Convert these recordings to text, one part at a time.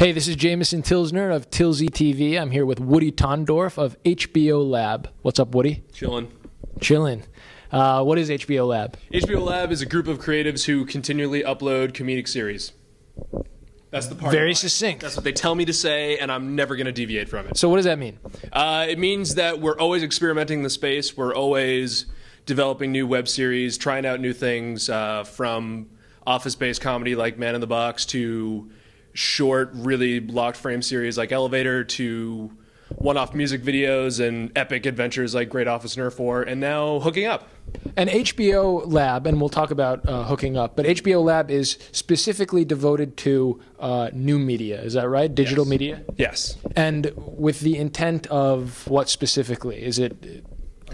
Hey, this is Jameson Tilsner of TilzyTV. I'm here with Woody Tondorf of HBOLab. What's up, Woody? Chillin'. Chillin'. What is HBOLab? HBOLab is a group of creatives who continually upload comedic series. That's the part. Very succinct. That's what they tell me to say, and I'm never going to deviate from it. So what does that mean? It means that we're always experimenting in the space. We're always developing new web series, trying out new things, from office-based comedy like Man in the Box to short, really locked frame series like Elevator to one-off music videos and epic adventures like Great Office Nerf 4, and now Hooking Up. And HBOLab, and we'll talk about Hooking Up, but HBOLab is specifically devoted to new media. Is that right? Digital media? Yes. And with the intent of what specifically? Is it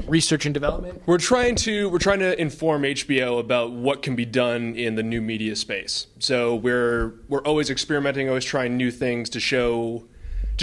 research and development? We're trying to inform HBO about what can be done in the new media space. So we're always experimenting, always trying new things to show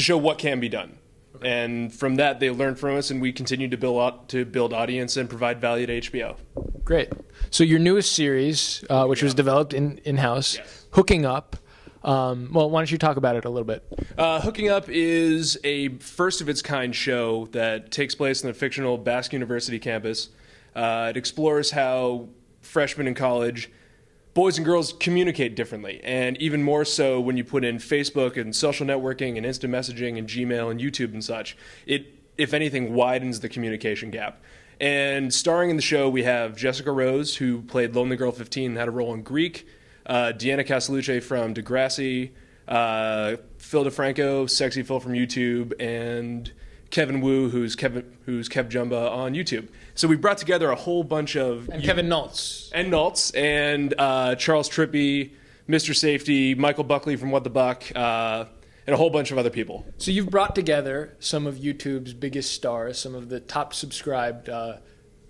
what can be done. Okay. And from that, they learn from us, and we continue to build audience and provide value to HBO. Great. So your newest series, which was developed in-house, yes. Hooking Up. Well, why don't you talk about it a little bit? Hooking Up is a first-of-its-kind show that takes place in the fictional Basque University campus. It explores how freshmen in college, boys and girls, communicate differently, and even more so when you put in Facebook and social networking and instant messaging and Gmail and YouTube and such. It, if anything, widens the communication gap. And starring in the show, we have Jessica Rose, who played Lonely Girl 15 and had a role in Greek, Deanna Castellucci from Degrassi, Phil DeFranco, Sexy Phil from YouTube, and Kevin Wu, who's Kev Jumba on YouTube. So we brought together a whole bunch of... And Kevin Noltz. And Noltz, and Charles Trippy, Mr. Safety, Michael Buckley from What the Buck, and a whole bunch of other people. So you've brought together some of YouTube's biggest stars, some of the top subscribed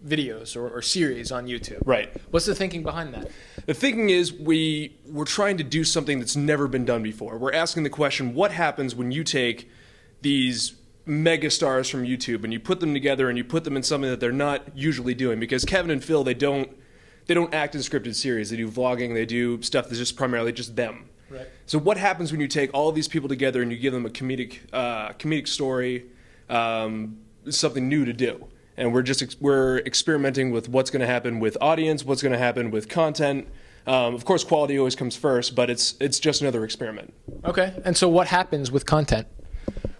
videos or series on YouTube. Right. What's the thinking behind that? The thinking is we're trying to do something that's never been done before. We're asking the question, what happens when you take these mega stars from YouTube and you put them together and you put them in something that they're not usually doing? Because Kevin and Phil, they don't act in scripted series. They do vlogging, they do stuff that's just primarily just them. Right. So what happens when you take all of these people together and you give them a comedic story, something new to do? And we're experimenting with what's going to happen with audience, what's going to happen with content. Of course, quality always comes first, but it's just another experiment. Okay. And so what happens with content?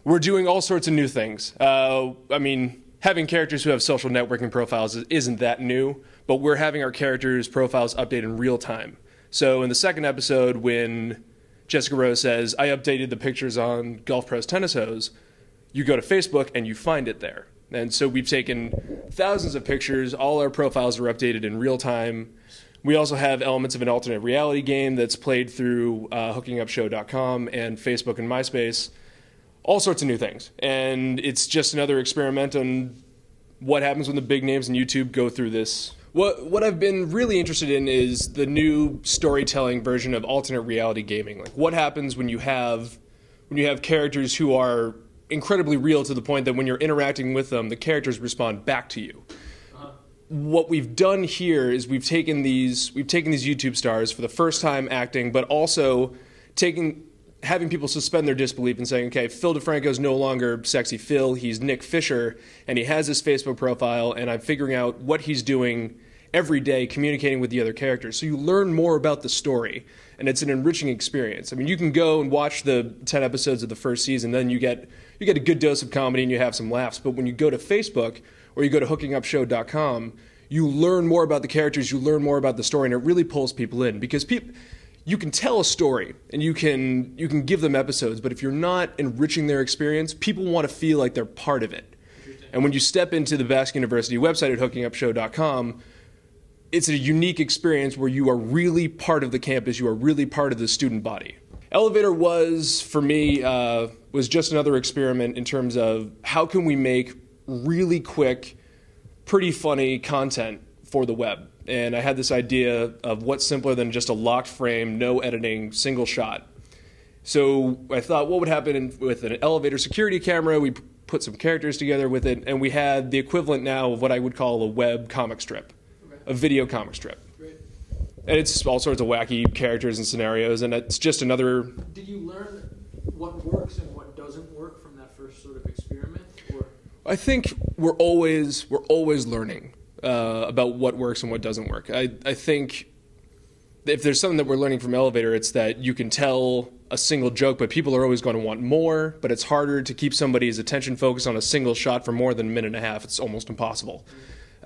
We're doing all sorts of new things. I mean, having characters who have social networking profiles isn't that new, but we're having our characters' profiles update in real time. So in the second episode, when Jessica Rose says, "I updated the pictures on Golf Pro's tennis hose," you go to Facebook and you find it there. And so we've taken thousands of pictures. All our profiles are updated in real time. We also have elements of an alternate reality game that's played through hookingupshow.com and Facebook and MySpace. All sorts of new things. And it's just another experiment on what happens when the big names in YouTube go through this. What I've been really interested in is the new storytelling version of alternate reality gaming. Like, what happens when you have characters who are incredibly real to the point that when you're interacting with them, the characters respond back to you. What we've done here is we've taken these YouTube stars for the first time acting, but also having people suspend their disbelief and saying, okay, Phil DeFranco's no longer Sexy Phil, he's Nick Fisher, and he has his Facebook profile, and I'm figuring out what he's doing every day, communicating with the other characters. So you learn more about the story, and it's an enriching experience. I mean, you can go and watch the 10 episodes of the first season, then you get a good dose of comedy and you have some laughs. But when you go to Facebook or you go to hookingupshow.com, you learn more about the characters, you learn more about the story, and it really pulls people in. Because you can tell a story and you can give them episodes, but if you're not enriching their experience, people want to feel like they're part of it. And when you step into the Basque University website at hookingupshow.com, it's a unique experience where you are really part of the campus, you are really part of the student body. Elevator was, for me, was just another experiment in terms of how can we make really quick, pretty funny content for the web. And I had this idea of what's simpler than just a locked frame, no editing, single shot. So I thought, what would happen with an elevator security camera? We put some characters together with it, and we had the equivalent now of what I would call a web comic strip. A video comic strip. Great. And it's all sorts of wacky characters and scenarios, and it's just another... Did you learn what works and what doesn't work from that first sort of experiment? Or? I think we're always learning about what works and what doesn't work. I think if there's something that we're learning from Elevator, it's that you can tell a single joke, but people are always going to want more, but it's harder to keep somebody's attention focused on a single shot for more than a minute and a half. It's almost impossible.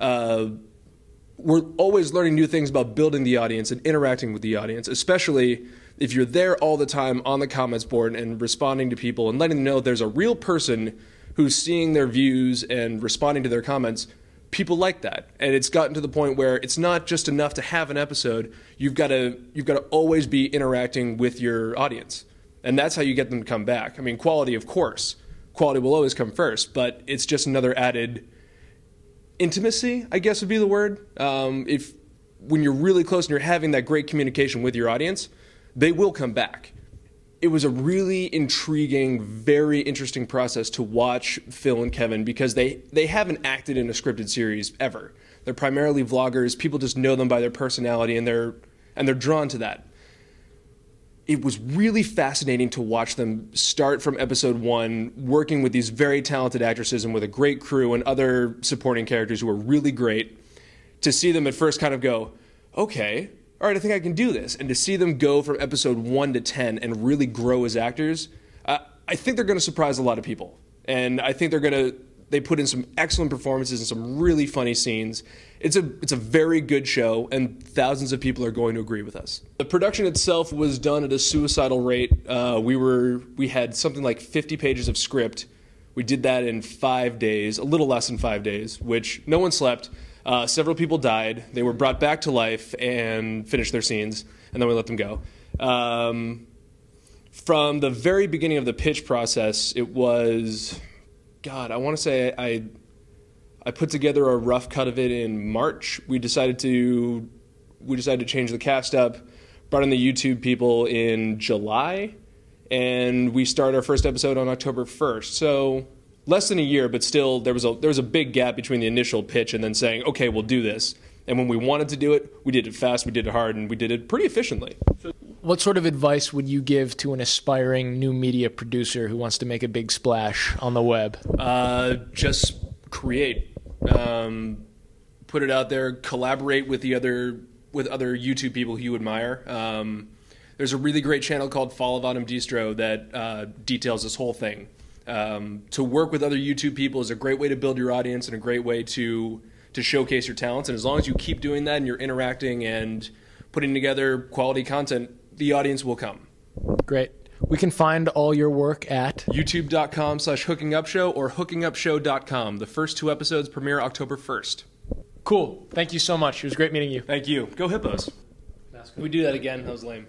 We're always learning new things about building the audience and interacting with the audience, especially if you're there all the time on the comments board and responding to people and letting them know there's a real person who's seeing their views and responding to their comments. People like that, and it's gotten to the point where it's not just enough to have an episode. You've got to always be interacting with your audience, and that's how you get them to come back. I mean, quality, of course, quality will always come first, but it's just another added intimacy, I guess would be the word. If when you're really close and you're having that great communication with your audience, they will come back. It was a really intriguing, very interesting process to watch Phil and Kevin because they haven't acted in a scripted series ever. They're primarily vloggers. People just know them by their personality, and they're drawn to that. It was really fascinating to watch them start from episode 1, working with these very talented actresses and with a great crew and other supporting characters who were really great, to see them at first kind of go, okay, all right, I think I can do this. And to see them go from episode 1 to 10 and really grow as actors, I think they're going to surprise a lot of people. And I think they put in some excellent performances and some really funny scenes. It's a very good show, and thousands of people are going to agree with us. The production itself was done at a suicidal rate. We had something like 50 pages of script. We did that in 5 days, a little less than 5 days, which no one slept. Several people died. They were brought back to life and finished their scenes, and then we let them go. From the very beginning of the pitch process, it was, God, I want to say I put together a rough cut of it in March. We decided to change the cast up, brought in the YouTube people in July, and we started our first episode on October 1st. So less than a year, but still there was a big gap between the initial pitch and then saying, okay, we'll do this. And when we wanted to do it, we did it fast, we did it hard, and we did it pretty efficiently. What sort of advice would you give to an aspiring new media producer who wants to make a big splash on the web? Just create. Put it out there, collaborate with other YouTube people who you admire. There's a really great channel called Fall of Autumn Distro that details this whole thing. To work with other YouTube people is a great way to build your audience and a great way to showcase your talents. And as long as you keep doing that and you're interacting and putting together quality content, the audience will come. Great. We can find all your work at youtube.com/hookingupshow or hookingupshow.com. The first 2 episodes premiere October 1st. Cool. Thank you so much. It was great meeting you. Thank you. Go Hippos. Can we do that again? That was lame.